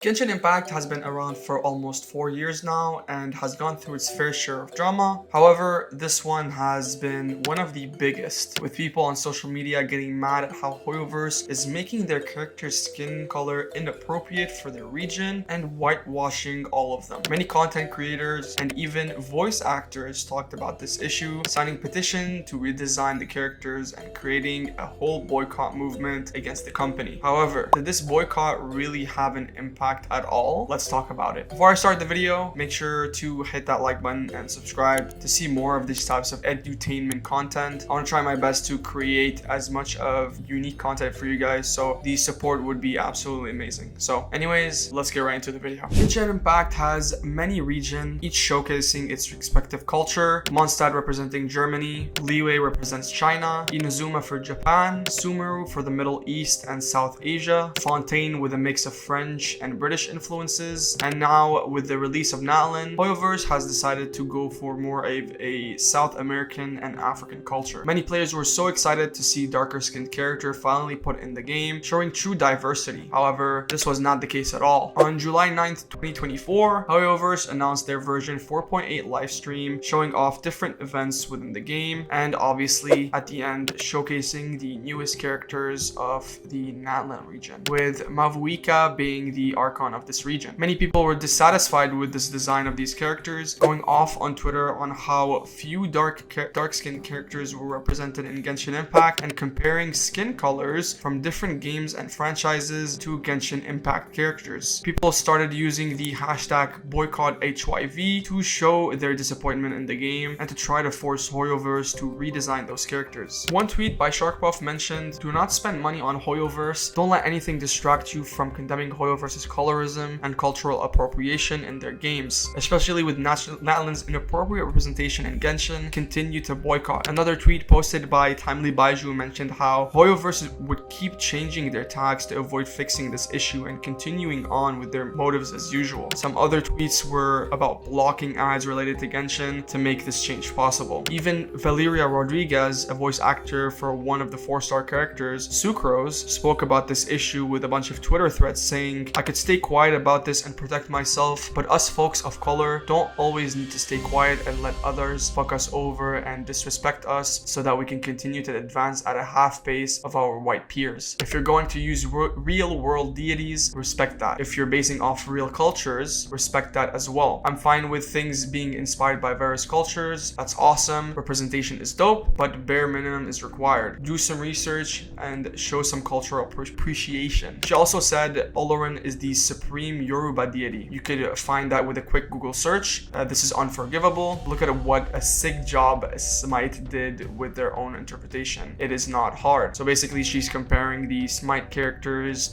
Genshin Impact has been around for almost 4 years now and has gone through its fair share of drama. However, this one has been one of the biggest, with people on social media getting mad at how Hoyoverse is making their characters' skin color inappropriate for their region and whitewashing all of them. Many content creators and even voice actors talked about this issue, signing petition to redesign the characters and creating a whole boycott movement against the company. However, did this boycott really have an impact at all? Let's talk about it. Before I start the video, make sure to hit that like button and subscribe to see more of these types of edutainment content. I want to try my best to create as much of unique content for you guys, so the support would be absolutely amazing. So anyways, let's get right into the video. Genshin Impact has many regions, each showcasing its respective culture. Mondstadt representing Germany, Liyue represents China, Inazuma for Japan, Sumeru for the Middle East and South Asia, Fontaine with a mix of French and British influences, and now with the release of Natlan, Hoyoverse has decided to go for more of a South American and African culture. Many players were so excited to see darker skinned character finally put in the game, showing true diversity. However, this was not the case at all. On July 9th, 2024, Hoyoverse announced their version 4.8 livestream, showing off different events within the game, and obviously at the end showcasing the newest characters of the Natlan region, with Mavuika being the archon of this region. Many people were dissatisfied with this design of these characters, going off on Twitter on how few dark-skinned characters were represented in Genshin Impact and comparing skin colors from different games and franchises to Genshin Impact characters. People started using the hashtag BoycottHYV to show their disappointment in the game and to try to force Hoyoverse to redesign those characters. One tweet by Sharkpuff mentioned, "Do not spend money on Hoyoverse. Don't let anything distract you from condemning Hoyoverse's colorism and cultural appropriation in their games, especially with Natlan's inappropriate representation in Genshin. Continue to boycott." Another tweet posted by Timely Baiju mentioned how Hoyoverse would keep changing their tags to avoid fixing this issue and continuing on with their motives as usual. Some other tweets were about blocking ads related to Genshin to make this change possible. Even Valeria Rodriguez, a voice actor for one of the 4-star characters, Sucrose, spoke about this issue with a bunch of Twitter threads saying, "I could stay quiet about this and protect myself, but us folks of color don't always need to stay quiet and let others fuck us over and disrespect us so that we can continue to advance at a half pace of our white peers. If you're going to use real world deities, respect that. If you're basing off real cultures, respect that as well. I'm fine with things being inspired by various cultures. That's awesome. Representation is dope, but bare minimum is required. Do some research and show some cultural appreciation." She also said Olorin is the supreme Yoruba deity. You could find that with a quick Google search. This is unforgivable. Look at what a sick job Smite did with their own interpretation. It is not hard. So basically she's comparing the Smite characters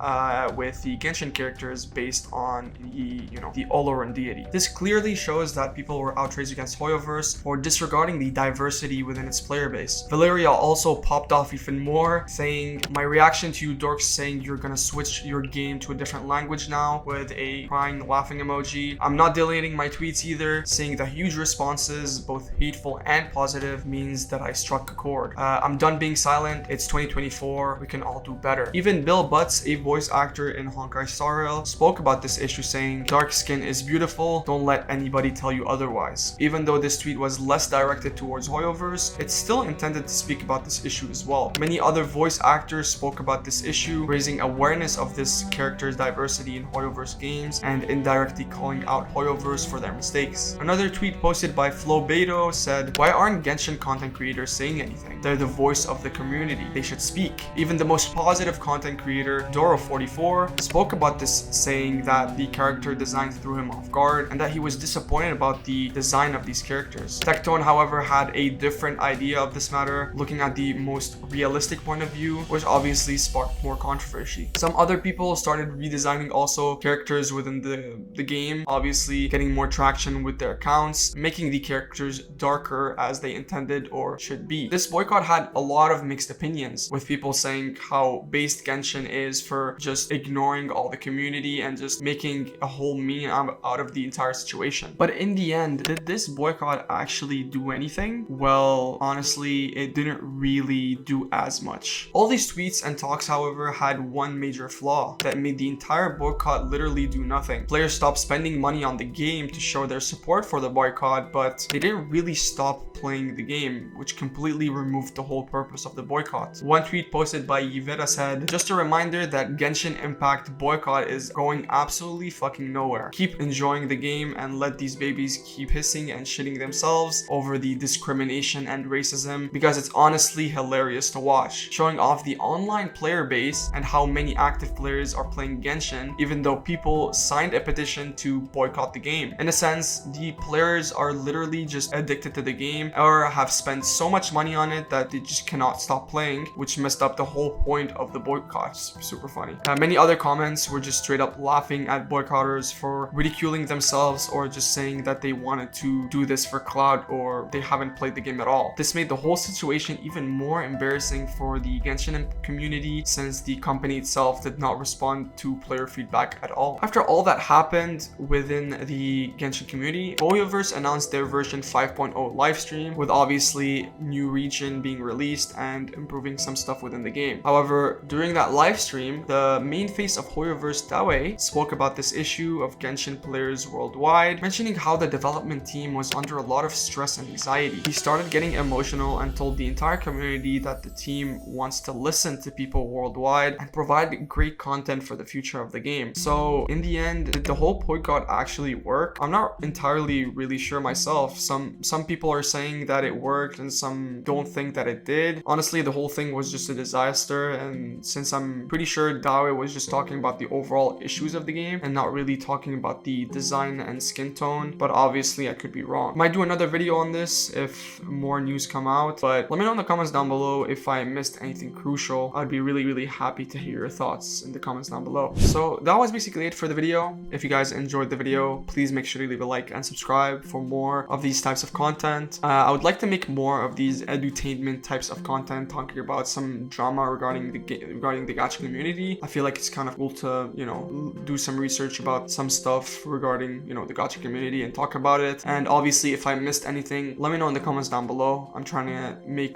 with the Genshin characters based on the Olorin deity. This clearly shows that people were outraged against Hoyoverse for disregarding the diversity within its player base. Valeria also popped off even more, saying, "My reaction to you dorks saying you're gonna switch your game to a different language now," with a crying laughing emoji. "I'm not deleting my tweets either. Seeing the huge responses, both hateful and positive, means that I struck a chord. I'm done being silent. It's 2024. We can all do better." Even Bill Butts, a voice actor in Honkai Star Rail, spoke about this issue saying, "Dark skin is beautiful. Don't let anybody tell you otherwise." Even though this tweet was less directed towards Hoyoverse, it's still intended to speak about this issue as well. Many other voice actors spoke about this issue, raising awareness of this character's diversity in Hoyoverse games and indirectly calling out Hoyoverse for their mistakes. Another tweet posted by Flo Beto said, "Why aren't Genshin content creators saying anything? They're the voice of the community. They should speak." Even the most positive content creator, Doro44, spoke about this, saying that the character design threw him off guard and that he was disappointed about the design of these characters. Tectone, however, had a different idea of this matter, looking at the most realistic point of view, which obviously sparked more controversy. Some other people started redesigning also characters within the game, obviously getting more traction with their accounts, making the characters darker as they intended or should be. This boycott had a lot of mixed opinions, with people saying how based Genshin is for just ignoring all the community and just making a whole meme out of the entire situation. But in the end, did this boycott actually do anything? Well, honestly, it didn't really do as much. All these tweets and talks, however, had one major flaw that made the entire boycott literally do nothing. Players stopped spending money on the game to show their support for the boycott, but they didn't really stop playing the game, which completely removed the whole purpose of the boycott. One tweet posted by Yvera said, "Just a reminder that Genshin Impact boycott is going absolutely fucking nowhere. Keep enjoying the game and let these babies keep hissing and shitting themselves over the discrimination and racism, because it's honestly hilarious to watch, showing off the online player base and how many active players are playing Genshin, even though people signed a petition to boycott the game. In a sense, the players are literally just addicted to the game or have spent so much money on it that they just cannot stop playing, which messed up the whole point of the boycotts." Super funny. Many other comments were just straight up laughing at boycotters for ridiculing themselves or just saying that they wanted to do this for clout or they haven't played the game at all. This made the whole situation even more embarrassing for the Genshin community, since the company itself did not respond to player feedback at all. After all that happened within the Genshin community, BoycottHYV announced their version 5.0 livestream, with obviously new region being released and improving some stuff within the game. However, during that live stream, the main face of BoycottHYV, Dawe, spoke about this issue of Genshin players worldwide, mentioning how the development team was under a lot of stress and anxiety. He started getting emotional and told the entire community that the team wants to listen to people worldwide and provide great content for the future of the game. So in the end, did the whole boycott actually work? I'm not entirely really sure myself. Some people are saying that it worked and some don't think that it did. Honestly, the whole thing was just a disaster, and since I'm pretty sure Dawe was just talking about the overall issues of the game and not really talking about the design and skin tone, but obviously I could be wrong. Might do another video on this if more news come out, but let me know in the comments down below if I missed anything crucial. I'd be really happy to hear your thoughts in the comments down below. So that was basically it for the video. If you guys enjoyed the video, please make sure to leave a like and subscribe for more of these types of content. I would like to make more of these edutainment types of content, talking about some drama regarding the gacha community. I feel like it's kind of cool to, you know, do some research about some stuff regarding, you know, the gacha community and talk about it. And obviously, if I missed anything, let me know in the comments down below. I'm trying to make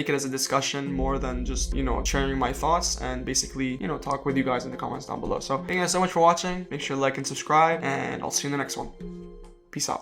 it as a discussion more than just, you know, sharing my thoughts, and basically, you know, talk with you guys in the comments down below. So thank you guys so much for watching. Make sure to like and subscribe, and I'll see you in the next one. Peace out.